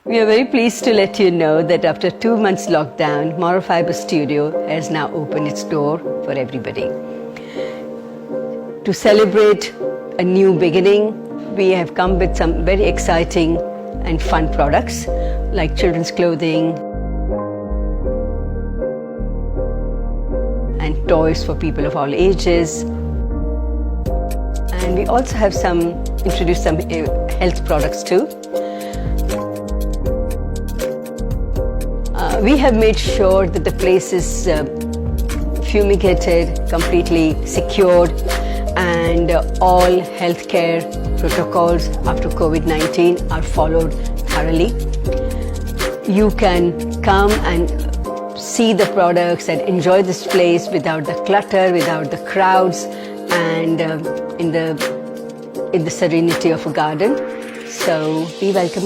We are very pleased to let you know that after 2 months lockdown, Moral Fiber Studio has now opened its door for everybody. To celebrate a new beginning, we have come with some very exciting and fun products like children's clothing and toys for people of all ages. And we also have introduced some health products too. We have made sure that the place is fumigated, completely secured, and all healthcare protocols after COVID-19 are followed thoroughly. You can come and see the products and enjoy this place without the clutter, without the crowds, and in the serenity of a garden. So we welcome